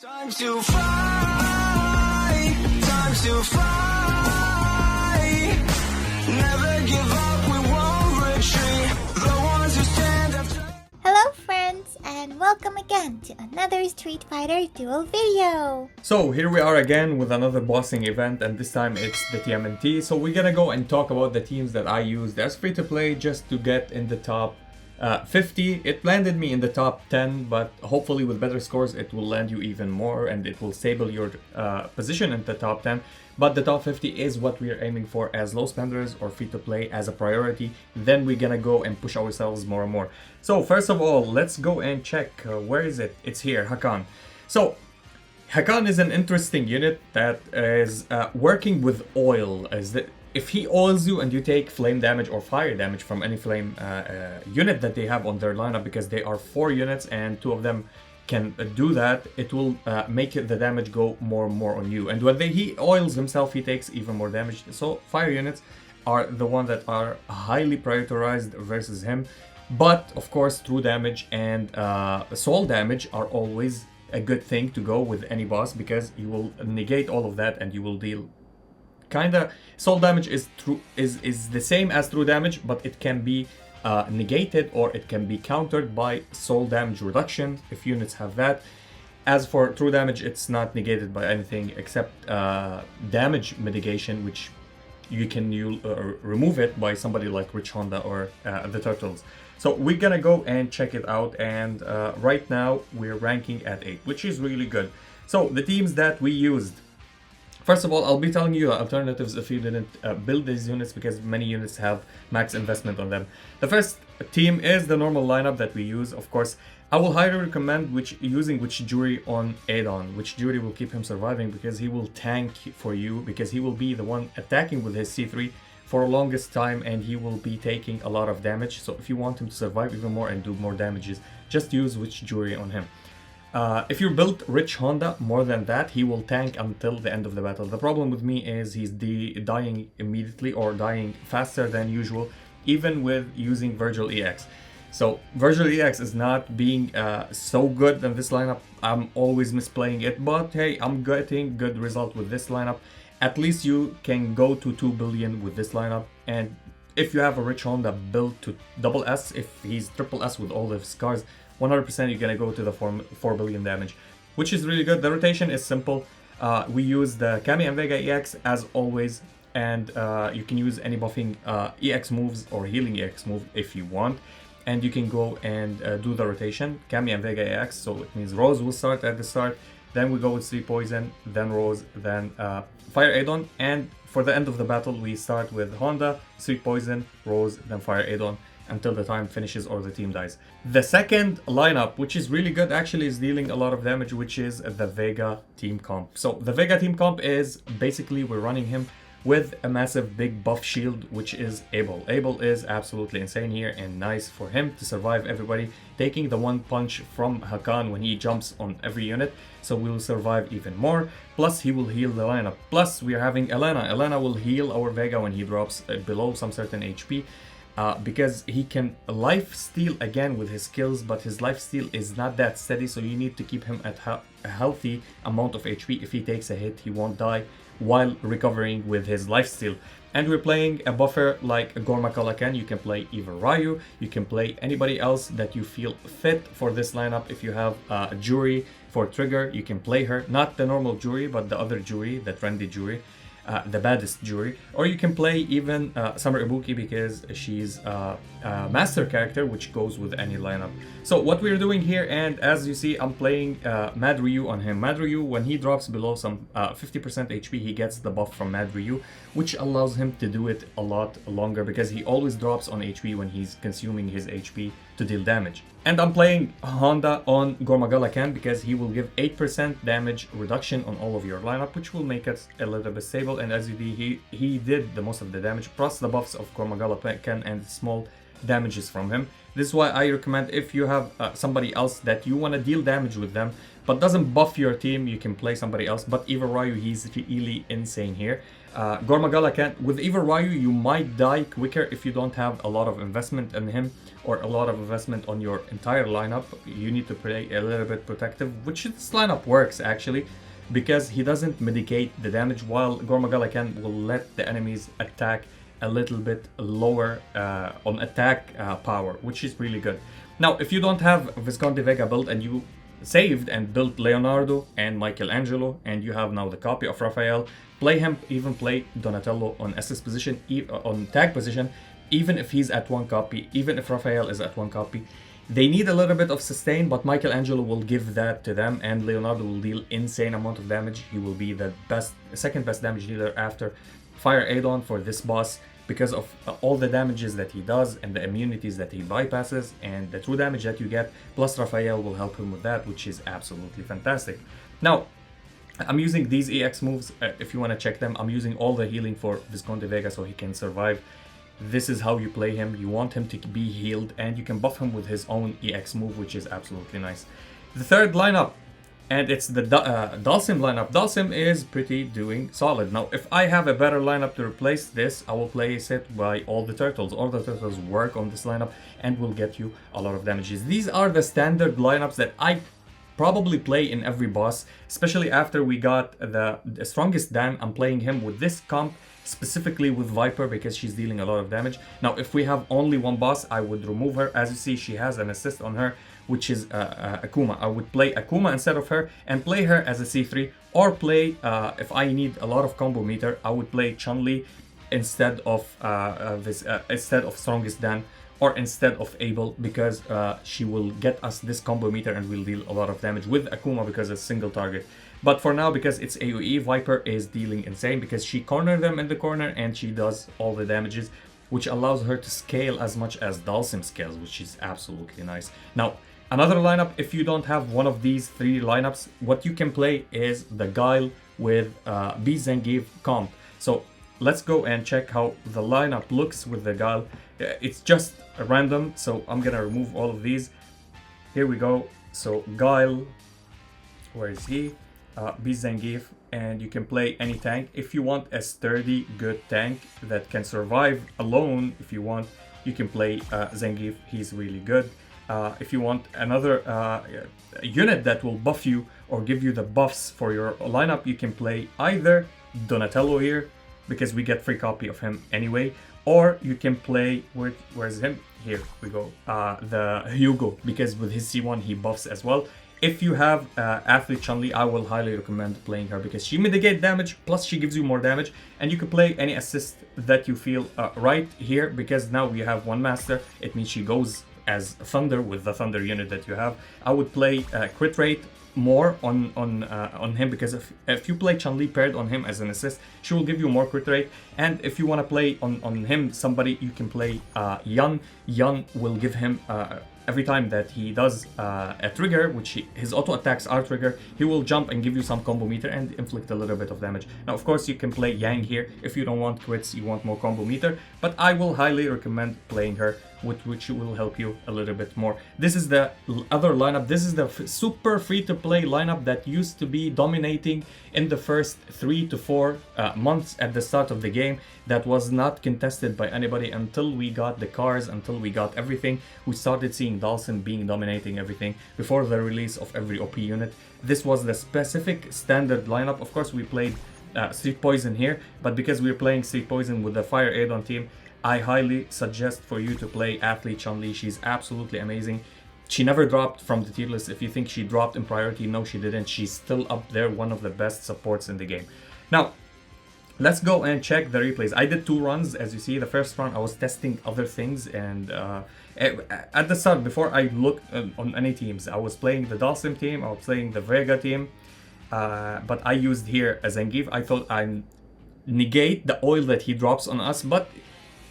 Time to fly, time to fly. Never give up, we won't retreat. The ones who stand up. Hello friends, and welcome again to another Street Fighter Duel video. So here we are again with another bossing event, and this time it's the tmnt. So we're gonna go and talk about the teams that I used as free to play just to get in the top 50. It landed me in the top 10, but hopefully with better scores it will land you even more and it will stable your position in the top 10. But the top 50 is what we are aiming for as low spenders or free to play as a priority. Then we're gonna go and push ourselves more and more. So first of all, let's go and check where is it. It's here, Hakan. So Hakan is an interesting unit that is working with oil. If he oils you and you take flame damage or fire damage from any flame unit that they have on their lineup, because they are 4 units and 2 of them can do that, it will make the damage go more and more on you. And when he oils himself, he takes even more damage. So fire units are the ones that are highly prioritized versus him. But of course, true damage and soul damage are always a good thing to go with any boss, because you will negate all of that and you will deal kinda. Soul damage is the same as true damage, but it can be negated or it can be countered by soul damage reduction if units have that. As for true damage, it's not negated by anything except damage mitigation, which you can remove it by somebody like Rich Honda or the Turtles. So we're gonna go and check it out, and right now we're ranking at 8, which is really good. So the teams that we used. First of all, I'll be telling you alternatives if you didn't build these units, because many units have max investment on them. The first team is the normal lineup that we use. Of course, I will highly recommend using Witch Jury on Adon. Witch Jury will keep him surviving because he will tank for you, because he will be the one attacking with his C3 for the longest time and he will be taking a lot of damage. So if you want him to survive even more and do more damages, just use Witch Jury on him. If you built Rich Honda more than that, he will tank until the end of the battle. The problem with me is he's dying immediately or dying faster than usual, even with using Virgil EX. So Virgil EX is not being so good in this lineup. I'm always misplaying it, but hey, I'm getting good result with this lineup. At least you can go to 2 billion with this lineup, and if you have a Rich Honda built to double S, if he's triple S with all of his cars, 100% you're gonna go to the 4 billion damage, which is really good. The rotation is simple. We use the Kami and Vega EX as always, and you can use any buffing EX moves or healing EX move if you want. And you can go and do the rotation, Kami and Vega EX, so it means Rose will start at the start, then we go with 3 Poison, then Rose, then Fire Adon, and for the end of the battle we start with Honda, 3 Poison, Rose, then Fire Adon, until the time finishes or the team dies. The second lineup, which is really good actually, is dealing a lot of damage, which is the Vega team comp. So the Vega team comp is basically we're running him with a massive big buff shield, which is Abel. Abel is absolutely insane here and nice for him to survive everybody, taking the one punch from Hakan when he jumps on every unit, so we'll survive even more. Plus he will heal the lineup. Plus we are having Elena. Elena will heal our Vega when he drops below some certain HP. Because he can life steal again with his skills, but his life steal is not that steady, so you need to keep him at a healthy amount of HP. If he takes a hit, he won't die while recovering with his life steal. And we're playing a buffer like Gorma Kalakan. You can play either Ryu, you can play anybody else that you feel fit for this lineup. If you have a Jury for Trigger, you can play her, not the normal Jury, but the other Jury, the trendy Jury. The baddest Jury, or you can play even Summer Ibuki, because she's a master character which goes with any lineup. So what we're doing here, and as you see, I'm playing Mad Ryu on him. Mad Ryu, when he drops below some 50% HP, he gets the buff from Mad Ryu, which allows him to do it a lot longer, because he always drops on HP when he's consuming his HP to deal damage. And I'm playing Honda on Gormagalakan because he will give 8% damage reduction on all of your lineup, which will make us a little bit stable. And as you see, he did the most of the damage, plus the buffs of Gormagalakan and small damages from him. This is why I recommend, if you have somebody else that you want to deal damage with them, but doesn't buff your team, you can play somebody else. But Eva Ryu, he's really insane here. Gormagala can't. With Eva Ryu, you might die quicker if you don't have a lot of investment in him or a lot of investment on your entire lineup. You need to play a little bit protective, which this lineup works actually, because he doesn't mitigate the damage, while Gormagala will let the enemies attack a little bit lower on attack power, which is really good. Now, if you don't have Visconti Vega built and you saved and built Leonardo and Michelangelo, and you have now the copy of Raphael, play him, even play Donatello on SS position, on tag position, even if he's at 1 copy, even if Raphael is at 1 copy. They need a little bit of sustain, but Michelangelo will give that to them, and Leonardo will deal insane amount of damage. He will be the second best damage dealer after Fire Adon for this boss, because of all the damages that he does and the immunities that he bypasses and the true damage that you get, plus Raphael will help him with that, which is absolutely fantastic. Now, I'm using these EX moves, if you want to check them. I'm using all the healing for Visconti Vega so he can survive. This is how you play him. You want him to be healed, and you can buff him with his own EX move, which is absolutely nice. The third lineup, and it's the Dhalsim lineup. Dhalsim is pretty doing solid. Now, if I have a better lineup to replace this, I will place it by all the turtles. All the turtles work on this lineup and will get you a lot of damages. These are the standard lineups that I probably play in every boss, especially after we got the strongest Dan. I'm playing him with this comp, specifically with Viper, because she's dealing a lot of damage. Now, if we have only one boss, I would remove her. As you see, she has an assist on her, which is Akuma. I would play Akuma instead of her and play her as a C3, or play, if I need a lot of combo meter, I would play Chun-Li instead of Strongest Dan, or instead of Abel, because she will get us this combo meter and will deal a lot of damage with Akuma because it's single target. But for now, because it's AoE, Viper is dealing insane because she cornered them in the corner and she does all the damages, which allows her to scale as much as Dhalsim scales, which is absolutely nice. Now, another lineup, if you don't have one of these 3 lineups, what you can play is the Guile with B Zangief comp. So let's go and check how the lineup looks with the Guile. It's just random, so I'm gonna remove all of these. Here we go. So Guile, where is he? B Zangief, and you can play any tank. If you want a sturdy, good tank that can survive alone, if you want, you can play Zangief. He's really good. If you want another unit that will buff you or give you the buffs for your lineup, you can play either Donatello here, because we get free copy of him anyway, or you can play, where's him? Here we go, the Hugo, because with his C1 he buffs as well. If you have Athlete Chun-Li, I will highly recommend playing her because she mitigates damage, plus she gives you more damage, and you can play any assist that you feel right here, because now we have one master. It means she goes as Thunder with the Thunder unit that you have. I would play crit rate more on him, because if you play Chun-Li paired on him as an assist, she will give you more crit rate. And if you want to play on him somebody, you can play Yun. Yun will give him every time that he does a trigger, which his auto attacks are trigger, he will jump and give you some combo meter and inflict a little bit of damage. Now, of course, you can play Yang here if you don't want crits, you want more combo meter, but I will highly recommend playing her, which will help you a little bit more. This is the other lineup. This is the super free-to-play lineup that used to be dominating in the first 3 to 4 months at the start of the game. That was not contested by anybody until we got the cars, until we got everything. We started seeing Dhalsim being dominating everything before the release of every OP unit. This was the specific standard lineup. Of course, we played Street Poison here, but because we're playing Street Poison with the Fire Adon team, I highly suggest for you to play Athlete Chun-Li. She's absolutely amazing. She never dropped from the tier list. If you think she dropped in priority, no, she didn't. She's still up there, one of the best supports in the game. Now, let's go and check the replays. I did 2 runs, as you see. The first run, I was testing other things, and at the start, before I looked on any teams, I was playing the Dhalsim team, I was playing the Vega team, but I used here a Zangief. I thought I'd negate the oil that he drops on us, but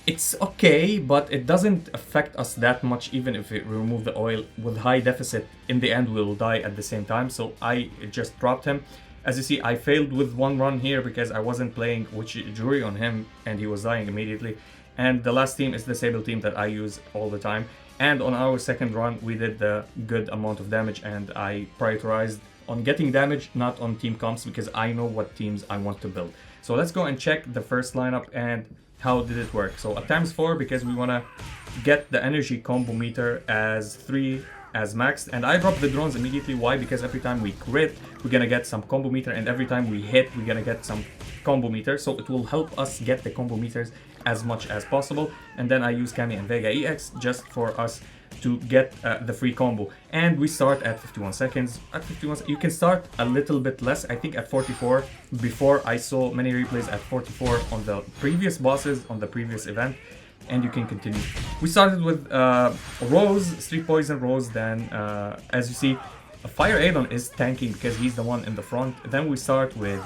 it's okay, but it doesn't affect us that much, even if we remove the oil. With high deficit, in the end we will die at the same time, so I just dropped him. As you see, I failed with 1 run here because I wasn't playing Jury on him and he was dying immediately. And the last team is the Sable team that I use all the time. And on our second run, we did the good amount of damage, and I prioritized on getting damage, not on team comps, because I know what teams I want to build. So let's go and check the first lineup and how did it work. So at ×4, because we want to get the energy combo meter as 3 as maxed, and I drop the drones immediately. Why? Because every time we crit, we're gonna get some combo meter, and every time we hit, we're gonna get some combo meter, so it will help us get the combo meters as much as possible. And then I use Cammy and Vega EX just for us to get the free combo. And we start at 51 seconds. At 51, you can start a little bit less, I think at 44. Before, I saw many replays at 44 on the previous bosses, on the previous event, and you can continue. We started with Rose, Street Poison Rose, then as you see, Fire Adon is tanking because he's the one in the front. Then we start with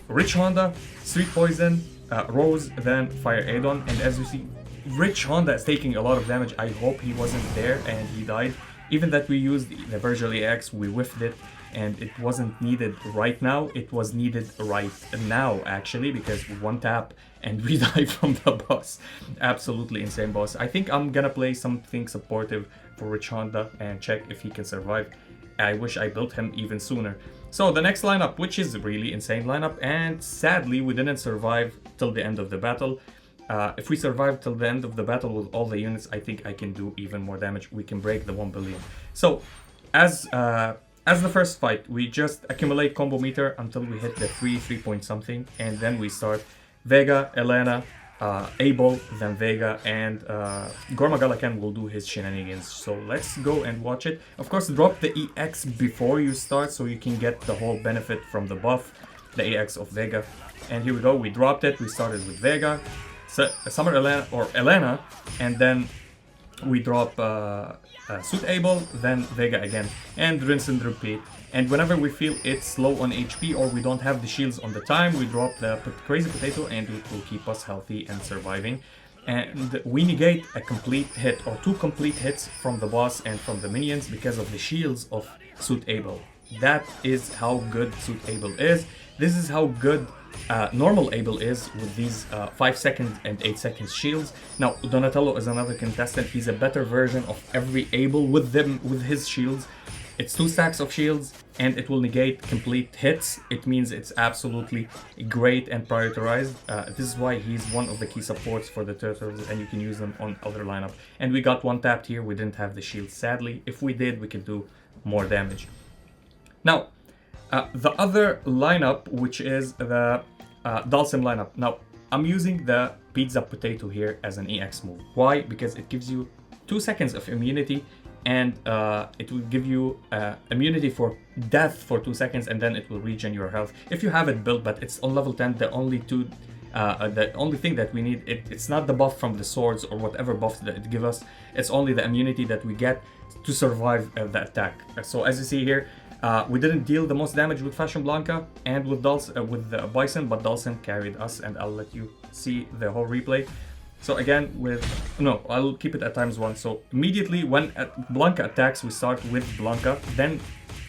Rich Honda, Street Poison, Rose, then Fire Adon, and as you see, Rich Honda is taking a lot of damage. I hope he wasn't there and he died. Even that we used the Virgil AX, we whiffed it, and it wasn't needed right now. It was needed right now, actually, because one tap and we die from the boss. Absolutely insane boss. I think I'm gonna play something supportive for Rich Honda and check if he can survive. I wish I built him even sooner. So the next lineup, which is a really insane lineup, and sadly we didn't survive till the end of the battle. If we survive till the end of the battle with all the units, I think I can do even more damage. We can break the 1 billion. So as the first fight, we just accumulate combo meter until we hit the 3 point something, and then we start Vega, Elena, Abel, then Vega, and Gormagalakan will do his shenanigans. So let's go and watch it. Of course, drop the EX before you start so you can get the whole benefit from the buff, the EX of Vega. And here we go, we dropped it. We started with Vega, Summer Elena, and then we drop Suit Abel, then Vega again, and rinse and repeat. And whenever we feel it's low on HP or we don't have the shields on the time, we drop the Crazy Potato, and it will keep us healthy and surviving. And we negate a complete hit or 2 complete hits from the boss and from the minions because of the shields of Suit Abel. That is how good Suit Abel is. This is how good normal Abel is with these 5 seconds and 8 seconds shields. Now Donatello is another contestant. He's a better version of every Abel with his shields. It's 2 stacks of shields and it will negate complete hits. It means it's absolutely great and prioritized. This is why he's one of the key supports for the turtles, and you can use them on other lineup. And we got 1 tapped here. We didn't have the shield, sadly. If we did, we could do more damage. Now the other lineup, which is the Dhalsim lineup. Now I'm using the Pizza Potato here as an EX move. Why? Because it gives you 2 seconds of immunity, and it will give you immunity for death for 2 seconds, and then it will regen your health if you have it built. But it's on level 10. The only thing that we need, it's not the buff from the swords or whatever buffs that it gives us. It's only the immunity that we get to survive the attack. So as you see here, we didn't deal the most damage with Fashion Blanca and with Bison, but Dhalsim carried us, and I'll let you see the whole replay. So again, I'll keep it at ×1. So immediately when Blanca attacks, we start with Blanca. Then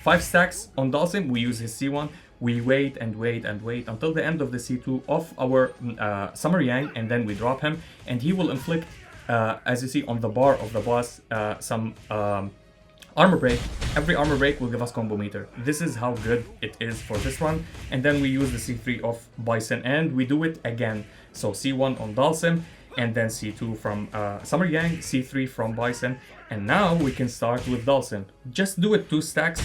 5 stacks on Dhalsim, we use his C1. We wait and wait and wait until the end of the C2 of our Summer Yang, and then we drop him, and he will inflict, as you see on the bar of the boss, some armor break. Every armor break will give us combo meter. This is how good it is for this one. And then we use the C3 of Bison, and we do it again. So C1 on Dhalsim, and then C2 from Summer Yang, C3 from Bison, and now we can start with Dhalsim. Just do it 2 stacks.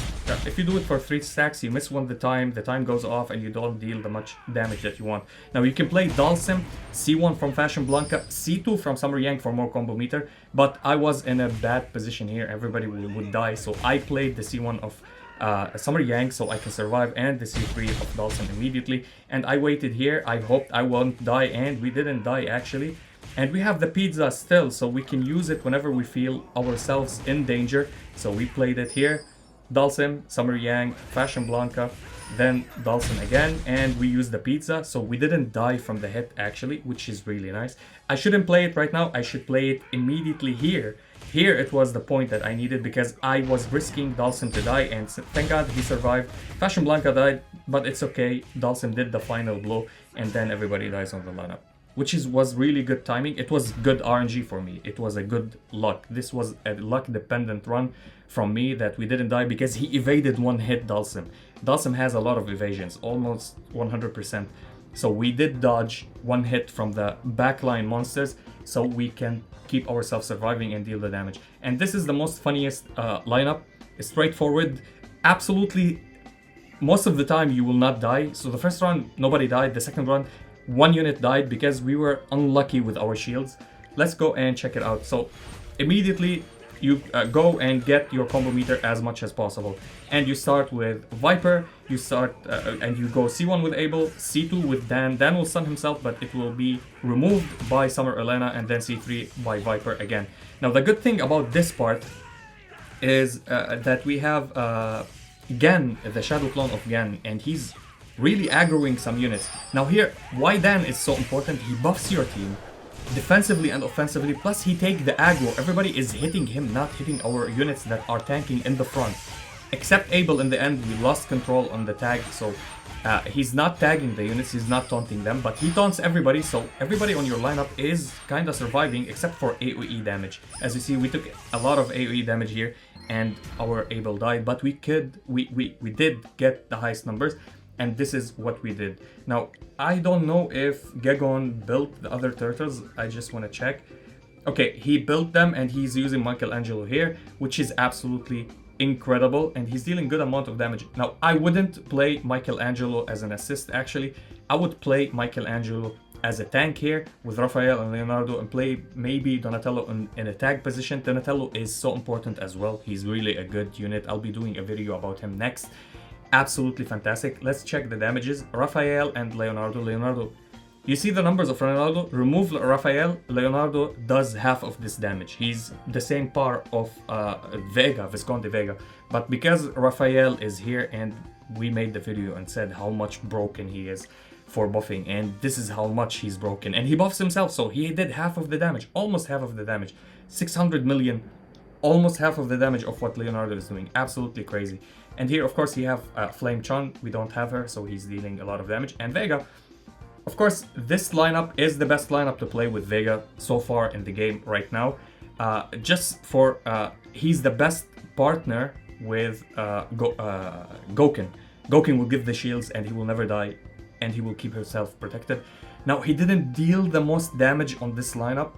If you do it for 3 stacks, you miss the time goes off, and you don't deal the much damage that you want. Now you can play Dhalsim, C1 from Fashion Blanca, C2 from Summer Yang for more combo meter, but I was in a bad position here. Everybody would die, so I played the C1 of Summer Yang so I can survive, and the C3 of Dhalsim immediately, and I waited here. I hoped I won't die, and we didn't die actually. And we have the pizza still, so we can use it whenever we feel ourselves in danger. So we played it here. Dhalsim, Summer Yang, Fashion Blanca, then Dhalsim again, and we used the pizza, so we didn't die from the hit actually, which is really nice. I shouldn't play it right now. I should play it immediately here. Here it was the point that I needed, because I was risking Dhalsim to die, and thank God he survived. Fashion Blanca died, but it's okay. Dhalsim did the final blow, and then everybody dies on the lineup, which was really good timing. It was good RNG for me. It was a good luck. This was a luck dependent run from me that we didn't die because he evaded one hit Dalsim. Dalsim has a lot of evasions, almost 100%. So we did dodge one hit from the backline monsters so we can keep ourselves surviving and deal the damage. And this is the most funniest lineup. It's straightforward. Absolutely, most of the time you will not die. So the first run, nobody died. The second run, one unit died because we were unlucky with our shields. Let's go and check it out. So immediately you go and get your combo meter as much as possible. And you start with Viper, you start and you go C1 with Abel, C2 with Dan. Dan will stun himself, but it will be removed by Summer Elena, and then C3 by Viper again. Now the good thing about this part is that we have Gan, the shadow clone of Gan, and he's really aggroing some units. Now here, why Dan is so important, he buffs your team defensively and offensively, plus he take the aggro. Everybody is hitting him, not hitting our units that are tanking in the front. Except Abel in the end, we lost control on the tag, so he's not tagging the units, he's not taunting them, but he taunts everybody, so everybody on your lineup is kinda surviving except for AoE damage. As you see, we took a lot of AoE damage here, and our Abel died, but we did get the highest numbers, and this is what we did. Now, I don't know if Gegon built the other turtles, I just want to check. Okay, he built them and he's using Michelangelo here, which is absolutely incredible, and he's dealing good amount of damage. Now, I wouldn't play Michelangelo as an assist actually. I would play Michelangelo as a tank here with Raphael and Leonardo, and play maybe Donatello in a tag position. Donatello is so important as well. He's really a good unit. I'll be doing a video about him next. Absolutely fantastic. Let's check the damages. Raphael and Leonardo. Leonardo, you see the numbers of Leonardo? Remove Raphael, Leonardo does half of this damage. He's the same par of Vega, Visconde Vega. But because Raphael is here, and we made the video and said how much broken he is for buffing, and this is how much he's broken. And he buffs himself, so he did half of the damage, almost half of the damage. 600 million, almost half of the damage of what Leonardo is doing. Absolutely crazy. And here, of course, you have Flame Chun. We don't have her, so he's dealing a lot of damage. And Vega, of course, this lineup is the best lineup to play with Vega so far in the game right now. Just for, he's the best partner with Goken. Goken will give the shields and he will never die, and he will keep himself protected. Now, he didn't deal the most damage on this lineup.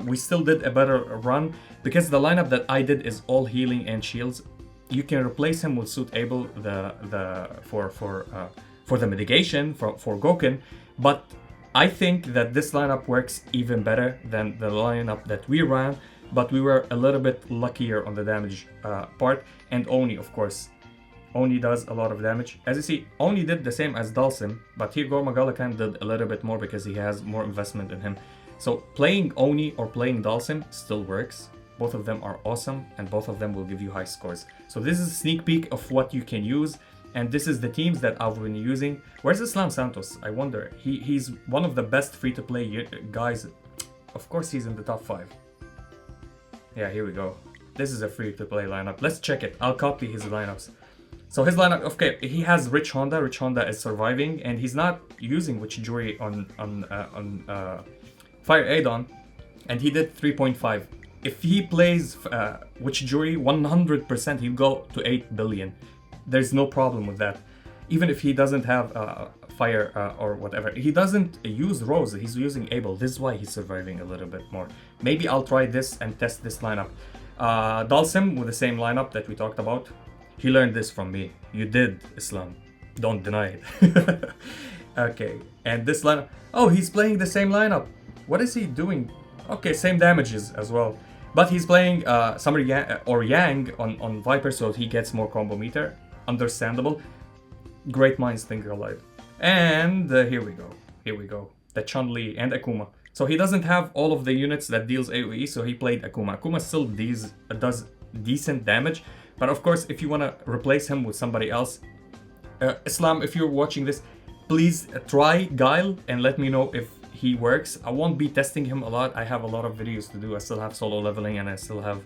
We still did a better run because the lineup that I did is all healing and shields. You can replace him with Suit Able for the mitigation for Goken, but I think that this lineup works even better than the lineup that we ran, but we were a little bit luckier on the damage part. And Oni, of course, Oni does a lot of damage. As you see, Oni did the same as Dalsim, but here Gormagalakan did a little bit more because he has more investment in him. So playing Oni or playing Dalsim still works. Both of them are awesome, and both of them will give you high scores. So this is a sneak peek of what you can use, and this is the teams that I've been using. Where's Islam Santos? I wonder. He's one of the best free-to-play guys. Of course he's in the top 5. Yeah, here we go. This is a free-to-play lineup. Let's check it. I'll copy his lineups. So his lineup, okay, he has Rich Honda. Rich Honda is surviving, and he's not using Witch Jury on Fire Adon, and he did 3.5. If he plays Witch Jury, 100% he'll go to 8 billion. There's no problem with that. Even if he doesn't have Fire or whatever. He doesn't use Rose, he's using Abel. This is why he's surviving a little bit more. Maybe I'll try this and test this lineup. Dalsim with the same lineup that we talked about. He learned this from me. You did, Islam. Don't deny it. Okay, and this lineup. Oh, he's playing the same lineup. What is he doing? Okay, same damages as well. But he's playing Summer Yang on Viper, so he gets more combo meter. Understandable. Great minds think alike. And here we go. Here we go. The Chun-Li and Akuma. So he doesn't have all of the units that deals AoE, so he played Akuma. Akuma still does decent damage. But of course, if you want to replace him with somebody else, Islam, if you're watching this, please try Guile and let me know if he works. I won't be testing him a lot. I have a lot of videos to do. I still have solo leveling and I still have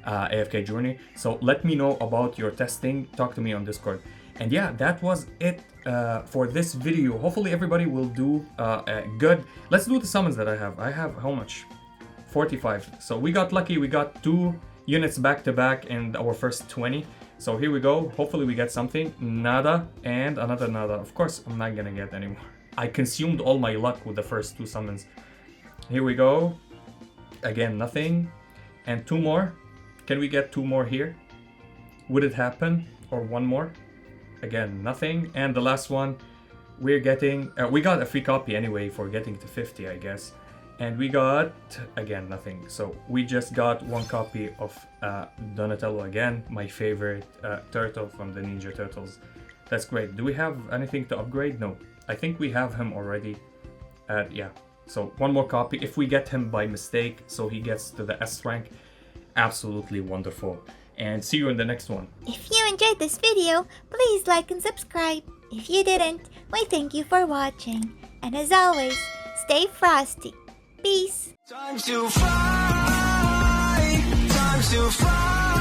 AFK journey. So let me know about your testing. Talk to me on Discord. And yeah, that was it for this video. Hopefully everybody will do good. Let's do the summons that I have. I have how much? 45. So we got lucky. We got 2 units back to back in our first 20. So here we go. Hopefully we get something. Nada and another nada. Of course, I'm not gonna get any more. I consumed all my luck with the first 2 summons. Here we go. Again, nothing. And 2 more. Can we get 2 more here? Would it happen? Or 1 more? Again, nothing. And the last one, we're getting... we got a free copy anyway for getting to 50, I guess. And we got, again, nothing. So we just got 1 copy of Donatello again, my favorite turtle from the Ninja Turtles. That's great. Do we have anything to upgrade? No. I think we have him already. Yeah. So 1 more copy. If we get him by mistake, so he gets to the S rank, absolutely wonderful. And see you in the next one. If you enjoyed this video, please like and subscribe. If you didn't, we thank you for watching. And as always, stay frosty. Peace. Time to fly, time to fly.